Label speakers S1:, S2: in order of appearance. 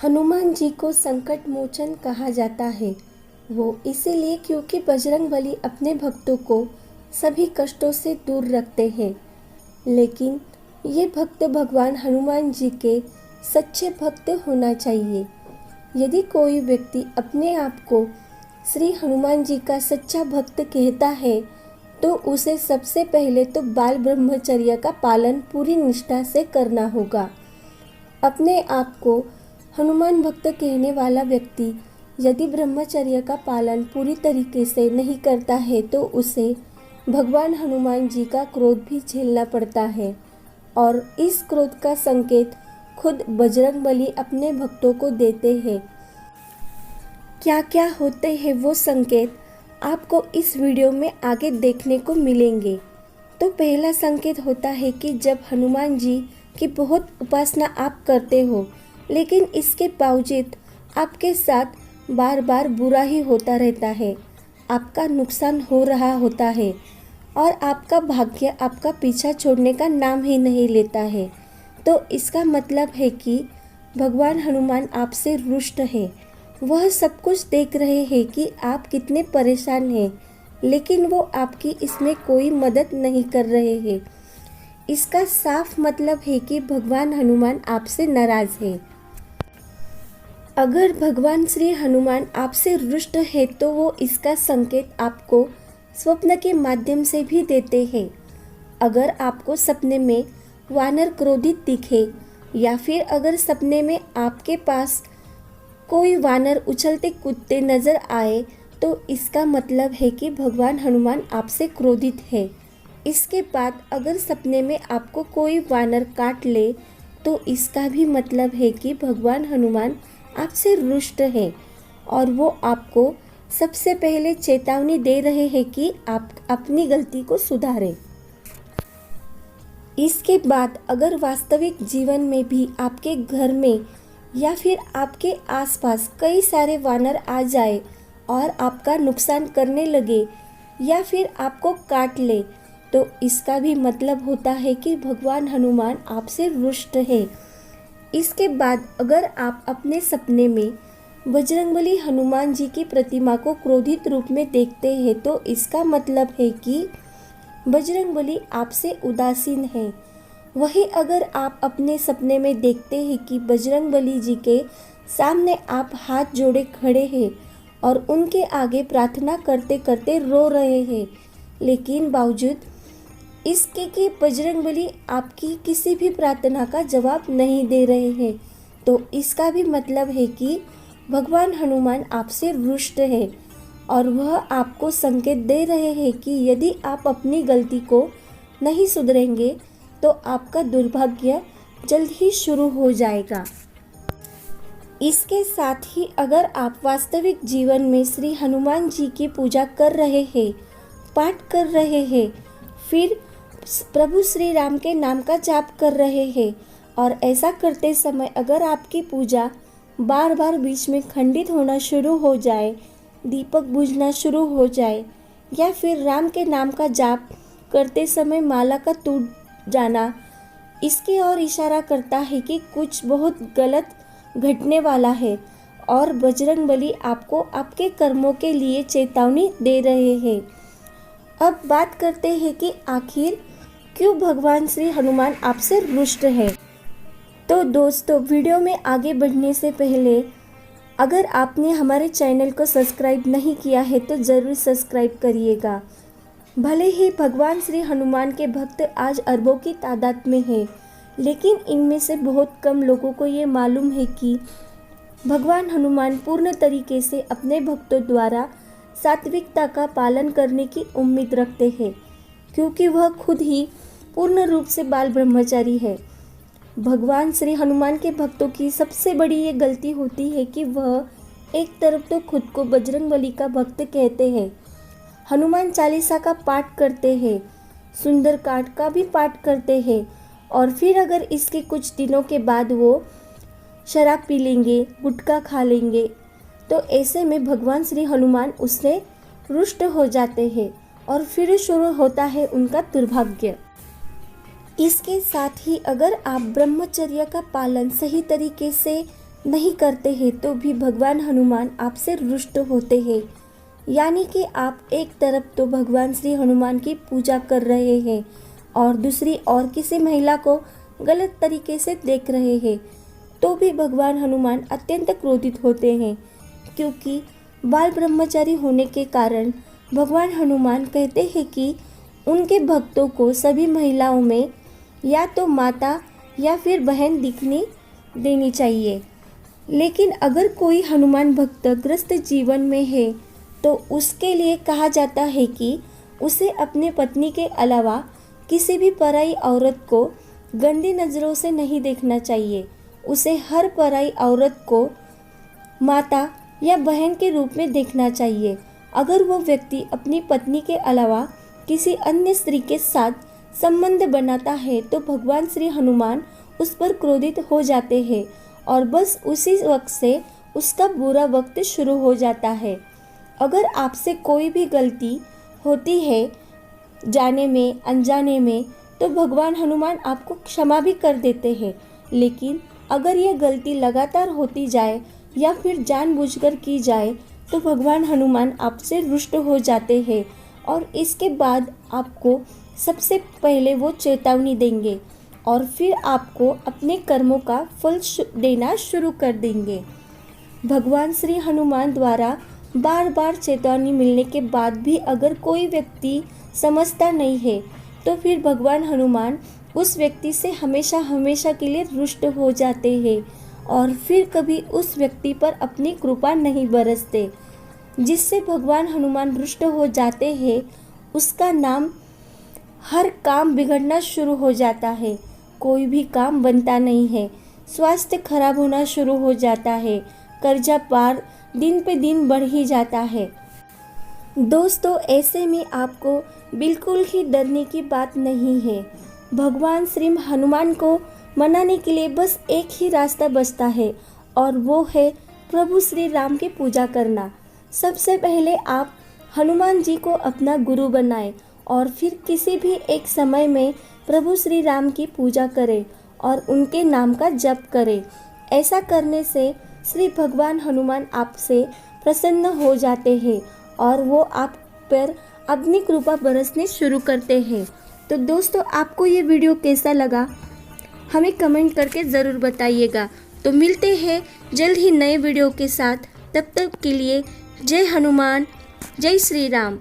S1: हनुमान जी को संकट मोचन कहा जाता है। वो इसीलिए क्योंकि बजरंगबली अपने भक्तों को सभी कष्टों से दूर रखते हैं। लेकिन ये भक्त भगवान हनुमान जी के सच्चे भक्त होना चाहिए। यदि कोई व्यक्ति अपने आप को श्री हनुमान जी का सच्चा भक्त कहता है तो उसे सबसे पहले तो बाल ब्रह्मचर्य का पालन पूरी निष्ठा से करना होगा। अपने आप को हनुमान भक्त कहने वाला व्यक्ति यदि ब्रह्मचर्य का पालन पूरी तरीके से नहीं करता है तो उसे भगवान हनुमान जी का क्रोध भी झेलना पड़ता है और इस क्रोध का संकेत खुद बजरंगबली अपने भक्तों को देते हैं। क्या क्या होते हैं वो संकेत आपको इस वीडियो में आगे देखने को मिलेंगे। तो पहला संकेत होता है कि जब हनुमान जी की बहुत उपासना आप करते हो लेकिन इसके बावजूद आपके साथ बार बार बुरा ही होता रहता है, आपका नुकसान हो रहा होता है और आपका भाग्य आपका पीछा छोड़ने का नाम ही नहीं लेता है, तो इसका मतलब है कि भगवान हनुमान आपसे रुष्ट है। वह सब कुछ देख रहे हैं कि आप कितने परेशान हैं, लेकिन वो आपकी इसमें कोई मदद नहीं कर रहे हैं। इसका साफ मतलब है कि भगवान हनुमान आपसे नाराज है। अगर भगवान श्री हनुमान आपसे रुष्ट है तो वो इसका संकेत आपको स्वप्न के माध्यम से भी देते हैं। अगर आपको सपने में वानर क्रोधित दिखे या फिर अगर सपने में आपके पास कोई वानर उछलते कूदते नजर आए तो इसका मतलब है कि भगवान हनुमान आपसे क्रोधित है। इसके बाद अगर सपने में आपको कोई वानर काट ले तो इसका भी मतलब है कि भगवान हनुमान आपसे रुष्ट है और वो आपको सबसे पहले चेतावनी दे रहे हैं कि आप अपनी गलती को सुधारें। इसके बाद अगर वास्तविक जीवन में भी आपके घर में या फिर आपके आसपास कई सारे वानर आ जाए और आपका नुकसान करने लगे या फिर आपको काट ले तो इसका भी मतलब होता है कि भगवान हनुमान आपसे रुष्ट है। इसके बाद अगर आप अपने सपने में बजरंगबली हनुमान जी की प्रतिमा को क्रोधित रूप में देखते हैं तो इसका मतलब है कि बजरंगबली आपसे उदासीन है। वहीं अगर आप अपने सपने में देखते हैं कि बजरंगबली जी के सामने आप हाथ जोड़े खड़े हैं और उनके आगे प्रार्थना करते करते रो रहे हैं, लेकिन बावजूद इसके कि बजरंगबली आपकी किसी भी प्रार्थना का जवाब नहीं दे रहे हैं, तो इसका भी मतलब है कि भगवान हनुमान आपसे रुष्ट है और वह आपको संकेत दे रहे हैं कि यदि आप अपनी गलती को नहीं सुधरेंगे तो आपका दुर्भाग्य जल्द ही शुरू हो जाएगा। इसके साथ ही अगर आप वास्तविक जीवन में श्री हनुमान जी की पूजा कर रहे हैं, पाठ कर रहे हैं, फिर प्रभु श्री राम के नाम का जाप कर रहे हैं और ऐसा करते समय अगर आपकी पूजा बार बार बीच में खंडित होना शुरू हो जाए, दीपक बुझना शुरू हो जाए या फिर राम के नाम का जाप करते समय माला का टूट जाना, इसकी ओर इशारा करता है कि कुछ बहुत गलत घटने वाला है और बजरंगबली आपको आपके कर्मों के लिए चेतावनी दे रहे हैं। अब बात करते हैं कि आखिर क्यों भगवान श्री हनुमान आपसे रुष्ट है। तो दोस्तों, वीडियो में आगे बढ़ने से पहले अगर आपने हमारे चैनल को सब्सक्राइब नहीं किया है तो ज़रूर सब्सक्राइब करिएगा। भले ही भगवान श्री हनुमान के भक्त आज अरबों की तादाद में हैं, लेकिन इनमें से बहुत कम लोगों को ये मालूम है कि भगवान हनुमान पूर्ण तरीके से अपने भक्तों द्वारा सात्विकता का पालन करने की उम्मीद रखते हैं, क्योंकि वह खुद ही पूर्ण रूप से बाल ब्रह्मचारी है। भगवान श्री हनुमान के भक्तों की सबसे बड़ी ये गलती होती है कि वह एक तरफ तो खुद को बजरंगबली का भक्त कहते हैं, हनुमान चालीसा का पाठ करते हैं, सुंदरकांड का भी पाठ करते हैं और फिर अगर इसके कुछ दिनों के बाद वो शराब पी लेंगे, गुटखा खा लेंगे, तो ऐसे में भगवान श्री हनुमान उससे रुष्ट हो जाते हैं और फिर शुरू होता है उनका दुर्भाग्य। इसके साथ ही अगर आप ब्रह्मचर्य का पालन सही तरीके से नहीं करते हैं तो भी भगवान हनुमान आपसे रुष्ट होते हैं। यानी कि आप एक तरफ तो भगवान श्री हनुमान की पूजा कर रहे हैं और दूसरी और किसी महिला को गलत तरीके से देख रहे हैं, तो भी भगवान हनुमान अत्यंत क्रोधित होते हैं। क्योंकि बाल ब्रह्मचारी होने के कारण भगवान हनुमान कहते हैं कि उनके भक्तों को सभी महिलाओं में या तो माता या फिर बहन दिखनी देनी चाहिए। लेकिन अगर कोई हनुमान भक्त ग्रस्त जीवन में है तो उसके लिए कहा जाता है कि उसे अपने पत्नी के अलावा किसी भी पराई औरत को गंदी नज़रों से नहीं देखना चाहिए। उसे हर पराई औरत को माता या बहन के रूप में देखना चाहिए। अगर वो व्यक्ति अपनी पत्नी के अलावा किसी अन्य स्त्री के साथ संबंध बनाता है तो भगवान श्री हनुमान उस पर क्रोधित हो जाते हैं और बस उसी वक्त से उसका बुरा वक्त शुरू हो जाता है। अगर आपसे कोई भी गलती होती है जाने में अनजाने में तो भगवान हनुमान आपको क्षमा भी कर देते हैं। लेकिन अगर यह गलती लगातार होती जाए या फिर जानबूझकर की जाए तो भगवान हनुमान आपसे रुष्ट हो जाते हैं और इसके बाद आपको सबसे पहले वो चेतावनी देंगे और फिर आपको अपने कर्मों का फल देना शुरू कर देंगे। भगवान श्री हनुमान द्वारा बार बार चेतावनी मिलने के बाद भी अगर कोई व्यक्ति समझता नहीं है तो फिर भगवान हनुमान उस व्यक्ति से हमेशा हमेशा के लिए रुष्ट हो जाते हैं और फिर कभी उस व्यक्ति पर अपनी कृपा नहीं बरसते। जिससे भगवान हनुमान रुष्ट हो जाते हैं उसका नाम हर काम बिगड़ना शुरू हो जाता है, कोई भी काम बनता नहीं है, स्वास्थ्य खराब होना शुरू हो जाता है, कर्जा पार दिन पे दिन बढ़ ही जाता है। दोस्तों, ऐसे में आपको बिल्कुल ही डरने की बात नहीं है। भगवान श्री हनुमान को मनाने के लिए बस एक ही रास्ता बचता है और वो है प्रभु श्री राम की पूजा करना। सबसे पहले आप हनुमान जी को अपना गुरु बनाएं और फिर किसी भी एक समय में प्रभु श्री राम की पूजा करें और उनके नाम का जप करें। ऐसा करने से श्री भगवान हनुमान आपसे प्रसन्न हो जाते हैं और वो आप पर अपनी कृपा बरसने शुरू करते हैं। तो दोस्तों, आपको ये वीडियो कैसा लगा हमें कमेंट करके ज़रूर बताइएगा। तो मिलते हैं जल्द ही नए वीडियो के साथ। तब तक के लिए जय हनुमान, जय श्री राम।